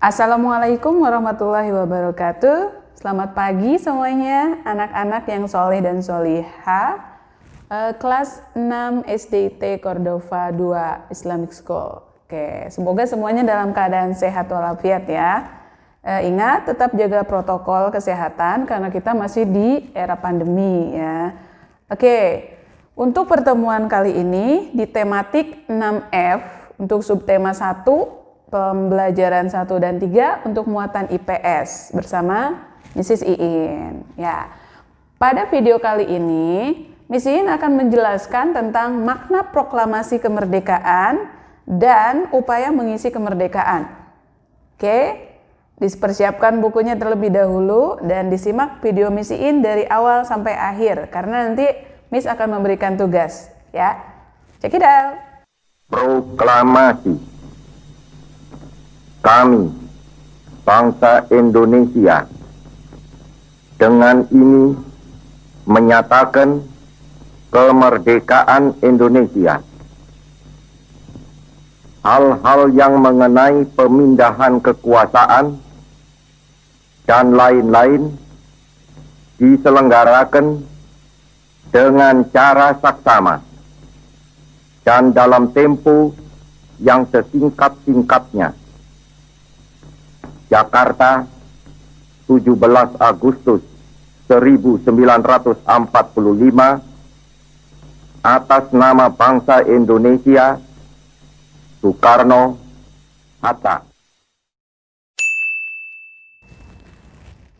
Assalamualaikum warahmatullahi wabarakatuh. Selamat pagi semuanya, anak-anak yang soleh dan solihah. Kelas 6 SDIT Cordova 2 Islamic School. Oke, semoga semuanya dalam keadaan sehat walafiat ya. Ingat, tetap jaga protokol kesehatan karena kita masih di era pandemi ya. Oke, untuk pertemuan kali ini di tematik 6F untuk subtema 1 pembelajaran 1 dan 3 untuk muatan IPS bersama Mrs. Iin. Ya. Pada video kali ini, Miss Iin akan menjelaskan tentang makna proklamasi kemerdekaan dan upaya mengisi kemerdekaan. Oke, dipersiapkan bukunya terlebih dahulu dan disimak video Miss Iin dari awal sampai akhir karena nanti Miss akan memberikan tugas, ya. Check it out. Proklamasi. Kami, bangsa Indonesia, dengan ini menyatakan kemerdekaan Indonesia. Hal-hal yang mengenai pemindahan kekuasaan dan lain-lain diselenggarakan dengan cara saksama dan dalam tempo yang sesingkat-singkatnya. Jakarta, 17 Agustus 1945, atas nama bangsa Indonesia, Soekarno, Hatta.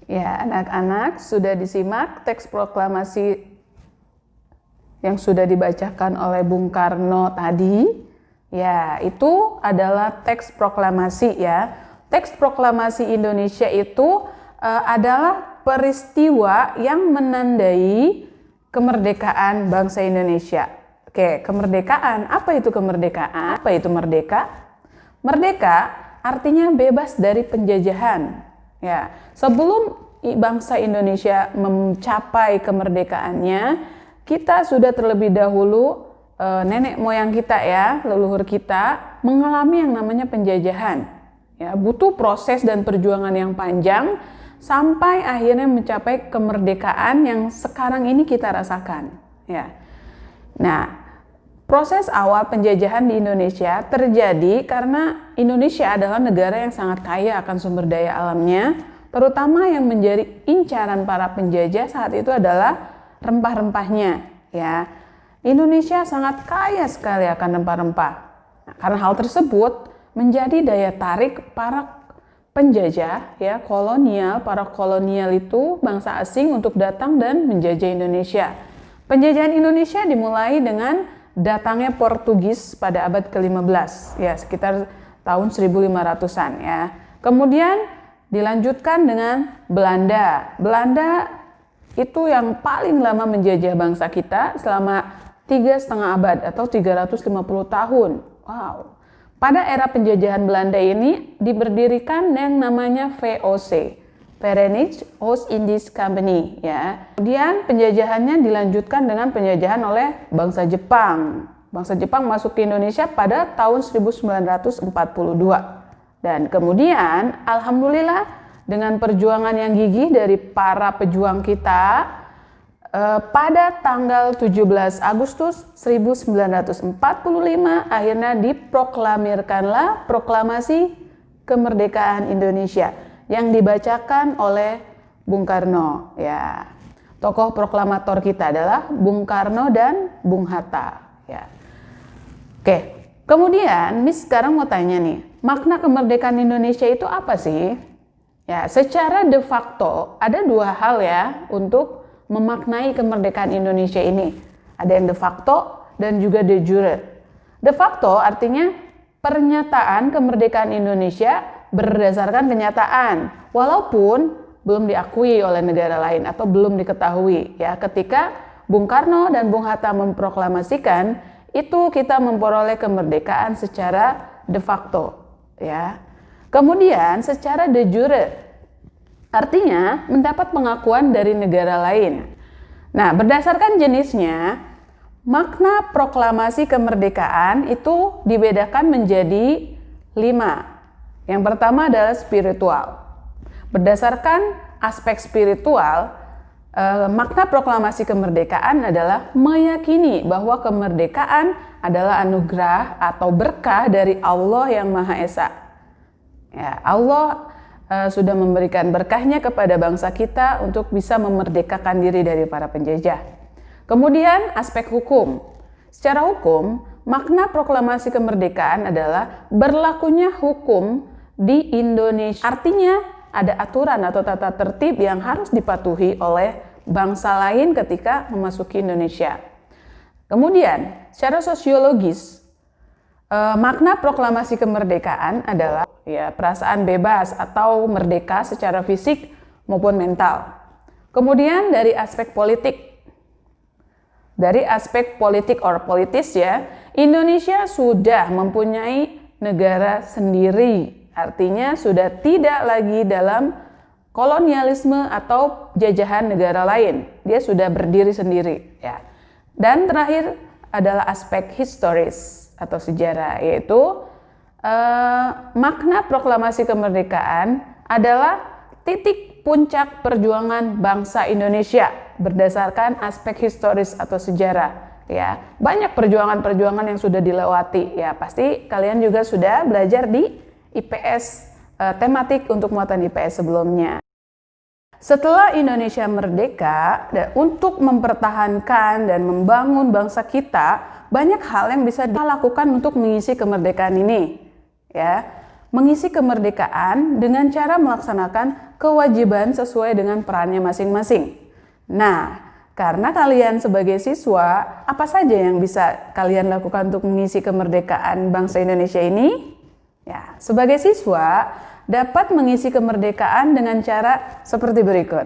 Ya, anak-anak sudah disimak teks proklamasi yang sudah dibacakan oleh Bung Karno tadi. Ya, itu adalah teks proklamasi ya. Teks proklamasi Indonesia itu adalah peristiwa yang menandai kemerdekaan bangsa Indonesia. Oke, kemerdekaan. Apa itu kemerdekaan? Apa itu merdeka? Merdeka artinya bebas dari penjajahan. Ya, sebelum bangsa Indonesia mencapai kemerdekaannya, kita sudah terlebih dahulu nenek moyang kita ya, leluhur kita mengalami yang namanya penjajahan. Ya, butuh proses dan perjuangan yang panjang sampai akhirnya mencapai kemerdekaan yang sekarang ini kita rasakan. Ya. Nah, proses awal penjajahan di Indonesia terjadi karena Indonesia adalah negara yang sangat kaya akan sumber daya alamnya, terutama yang menjadi incaran para penjajah saat itu adalah rempah-rempahnya. Ya, Indonesia sangat kaya sekali akan rempah-rempah. Nah, karena hal tersebut menjadi daya tarik para penjajah ya, para kolonial itu bangsa asing untuk datang dan menjajah Indonesia. Penjajahan Indonesia dimulai dengan datangnya Portugis pada abad ke-15 ya, sekitar tahun 1500-an ya. Kemudian dilanjutkan dengan Belanda. Belanda itu yang paling lama menjajah bangsa kita selama 3,5 abad atau 350 tahun. Wow. Pada era penjajahan Belanda ini diberdirikan yang namanya VOC, Verenigd Oost-Indisch Company ya. Kemudian penjajahannya dilanjutkan dengan penjajahan oleh bangsa Jepang. Bangsa Jepang masuk ke Indonesia pada tahun 1942. Dan kemudian alhamdulillah dengan perjuangan yang gigih dari para pejuang kita, pada tanggal 17 Agustus 1945 akhirnya diproklamirkanlah proklamasi kemerdekaan Indonesia yang dibacakan oleh Bung Karno ya. Tokoh proklamator kita adalah Bung Karno dan Bung Hatta ya. Oke, kemudian Miss sekarang mau tanya nih, makna kemerdekaan Indonesia itu apa sih? Ya, secara de facto ada dua hal ya untuk memaknai kemerdekaan Indonesia ini. Ada yang de facto dan juga de jure. De facto artinya pernyataan kemerdekaan Indonesia berdasarkan kenyataan, walaupun belum diakui oleh negara lain atau belum diketahui. Ya, ketika Bung Karno dan Bung Hatta memproklamasikan, itu kita memperoleh kemerdekaan secara de facto. Ya. Kemudian secara de jure, artinya mendapat pengakuan dari negara lain. Nah, berdasarkan jenisnya, makna proklamasi kemerdekaan itu dibedakan menjadi 5. Yang pertama adalah spiritual. Berdasarkan aspek spiritual, makna proklamasi kemerdekaan adalah meyakini bahwa kemerdekaan adalah anugerah atau berkah dari Allah yang Maha Esa. Ya, Allah sudah memberikan berkahnya kepada bangsa kita untuk bisa memerdekakan diri dari para penjajah. Kemudian aspek hukum. Secara hukum, makna proklamasi kemerdekaan adalah berlakunya hukum di Indonesia. Artinya ada aturan atau tata tertib yang harus dipatuhi oleh bangsa lain ketika memasuki Indonesia. Kemudian, secara sosiologis, makna proklamasi kemerdekaan adalah perasaan bebas atau merdeka secara fisik maupun mental. Kemudian dari aspek politik, or politis ya, Indonesia sudah mempunyai negara sendiri. Artinya sudah tidak lagi dalam kolonialisme atau jajahan negara lain. Dia sudah berdiri sendiri ya. Dan terakhir adalah aspek historis atau sejarah, yaitu makna proklamasi kemerdekaan adalah titik puncak perjuangan bangsa Indonesia berdasarkan aspek historis atau sejarah. Ya, banyak perjuangan-perjuangan yang sudah dilewati. Ya, pasti kalian juga sudah belajar di IPS, tematik untuk muatan IPS sebelumnya. Setelah Indonesia merdeka, untuk mempertahankan dan membangun bangsa kita, banyak hal yang bisa dilakukan untuk mengisi kemerdekaan ini. Ya, mengisi kemerdekaan dengan cara melaksanakan kewajiban sesuai dengan perannya masing-masing. Nah, karena kalian sebagai siswa, apa saja yang bisa kalian lakukan untuk mengisi kemerdekaan bangsa Indonesia ini? Ya, sebagai siswa dapat mengisi kemerdekaan dengan cara seperti berikut.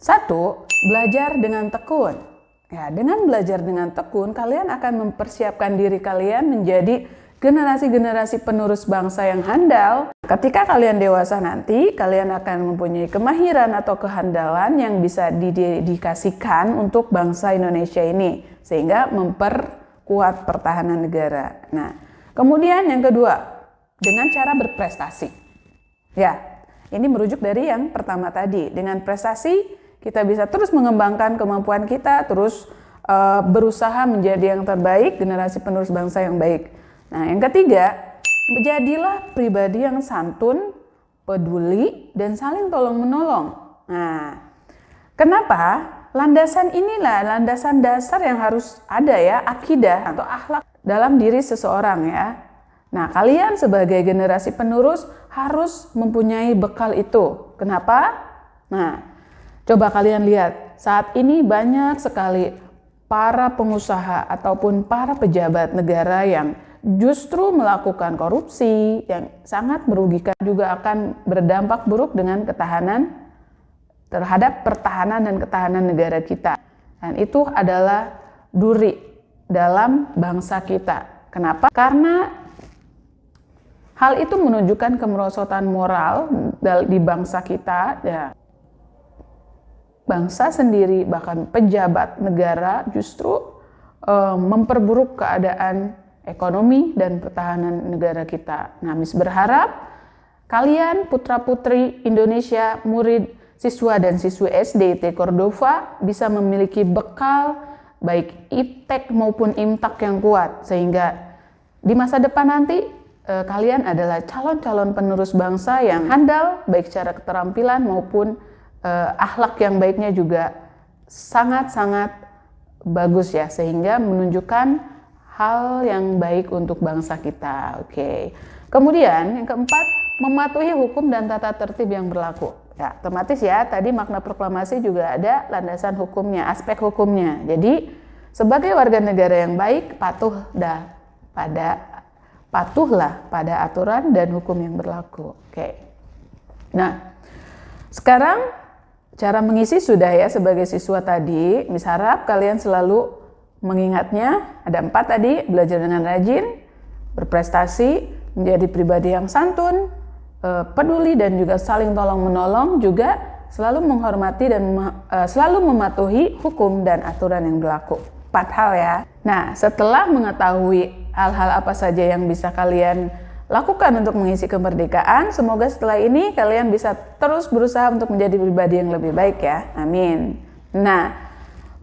1. Belajar dengan tekun. Ya, dengan belajar dengan tekun, kalian akan mempersiapkan diri kalian menjadi generasi-generasi penerus bangsa yang handal. Ketika kalian dewasa nanti, kalian akan mempunyai kemahiran atau kehandalan yang bisa didedikasikan untuk bangsa Indonesia ini, sehingga memperkuat pertahanan negara. Nah, kemudian yang kedua, dengan cara berprestasi. Ya, ini merujuk dari yang pertama tadi. Dengan prestasi, kita bisa terus mengembangkan kemampuan kita, terus berusaha menjadi yang terbaik, generasi penerus bangsa yang baik. Nah, yang ketiga, jadilah pribadi yang santun, peduli, dan saling tolong-menolong. Nah, kenapa? Landasan inilah landasan dasar yang harus ada ya, akidah atau akhlak dalam diri seseorang ya. Nah, kalian sebagai generasi penerus harus mempunyai bekal itu. Kenapa? Nah, coba kalian lihat, saat ini banyak sekali para pengusaha ataupun para pejabat negara yang justru melakukan korupsi yang sangat merugikan, juga akan berdampak buruk dengan ketahanan terhadap pertahanan dan ketahanan negara kita. Dan itu adalah duri dalam bangsa kita. Kenapa? Karena hal itu menunjukkan kemerosotan moral di bangsa kita. Ya. Bangsa sendiri, bahkan pejabat negara justru memperburuk keadaan ekonomi dan pertahanan negara kita. Nah, Miss berharap kalian putra-putri Indonesia, murid, siswa dan siswi SD IT Cordova bisa memiliki bekal baik iptek maupun imtak yang kuat, sehingga di masa depan nanti kalian adalah calon-calon penerus bangsa yang handal baik secara keterampilan maupun akhlak yang baiknya juga sangat-sangat bagus ya, sehingga menunjukkan hal yang baik untuk bangsa kita. Oke. Kemudian yang keempat, mematuhi hukum dan tata tertib yang berlaku. Ya, otomatis ya, tadi makna proklamasi juga ada landasan hukumnya, aspek hukumnya. Jadi, sebagai warga negara yang baik, patuhlah pada aturan dan hukum yang berlaku. Oke. Nah, sekarang cara mengisi sudah ya sebagai siswa tadi. Miss harap kalian selalu mengingatnya. Ada 4 tadi, belajar dengan rajin, berprestasi, menjadi pribadi yang santun, peduli dan juga saling tolong-menolong, juga selalu menghormati dan selalu mematuhi hukum dan aturan yang berlaku. 4 hal ya. Nah, setelah mengetahui hal-hal apa saja yang bisa kalian lakukan untuk mengisi kemerdekaan. Semoga setelah ini kalian bisa terus berusaha untuk menjadi pribadi yang lebih baik ya. Amin. Nah,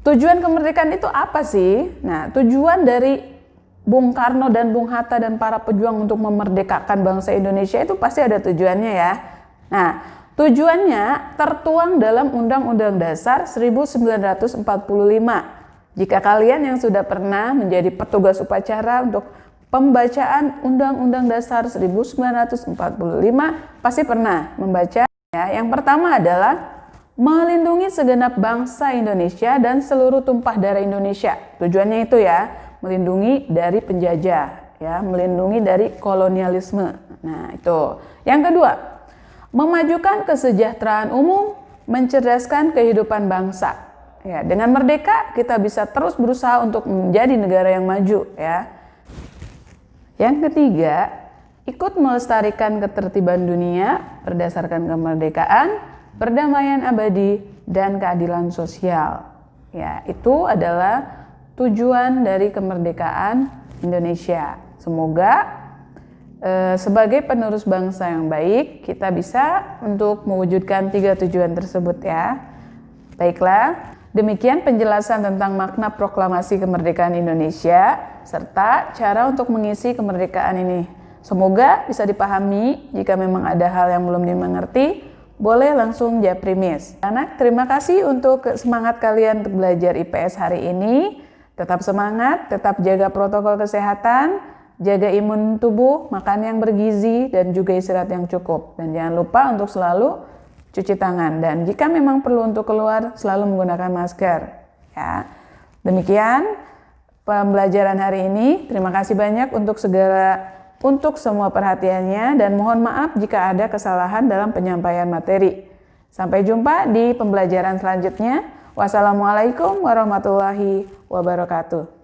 tujuan kemerdekaan itu apa sih? Nah, tujuan dari Bung Karno dan Bung Hatta dan para pejuang untuk memerdekakan bangsa Indonesia itu pasti ada tujuannya ya. Nah, tujuannya tertuang dalam Undang-Undang Dasar 1945. Jika kalian yang sudah pernah menjadi petugas upacara untuk pembacaan Undang-Undang Dasar 1945 pasti pernah membaca ya. Yang pertama adalah melindungi segenap bangsa Indonesia dan seluruh tumpah darah Indonesia. Tujuannya itu ya, melindungi dari penjajah ya, melindungi dari kolonialisme. Nah, itu. Yang kedua, memajukan kesejahteraan umum, mencerdaskan kehidupan bangsa. Ya, dengan merdeka kita bisa terus berusaha untuk menjadi negara yang maju ya. Yang ketiga, ikut melestarikan ketertiban dunia berdasarkan kemerdekaan, perdamaian abadi, dan keadilan sosial. Ya, itu adalah tujuan dari kemerdekaan Indonesia. Semoga sebagai penerus bangsa yang baik, kita bisa untuk mewujudkan 3 tujuan tersebut ya. Baiklah, demikian penjelasan tentang makna proklamasi kemerdekaan Indonesia serta cara untuk mengisi kemerdekaan ini. Semoga bisa dipahami. Jika memang ada hal yang belum dimengerti, boleh langsung japri Miss. Anak, terima kasih untuk semangat kalian untuk belajar IPS hari ini. Tetap semangat, tetap jaga protokol kesehatan, jaga imun tubuh, makan yang bergizi, dan juga istirahat yang cukup. Dan jangan lupa untuk selalu cuci tangan. Dan jika memang perlu untuk keluar, selalu menggunakan masker. Ya. Demikian pembelajaran hari ini. Terima kasih banyak untuk semua perhatiannya dan mohon maaf jika ada kesalahan dalam penyampaian materi. Sampai jumpa di pembelajaran selanjutnya. Wassalamualaikum warahmatullahi wabarakatuh.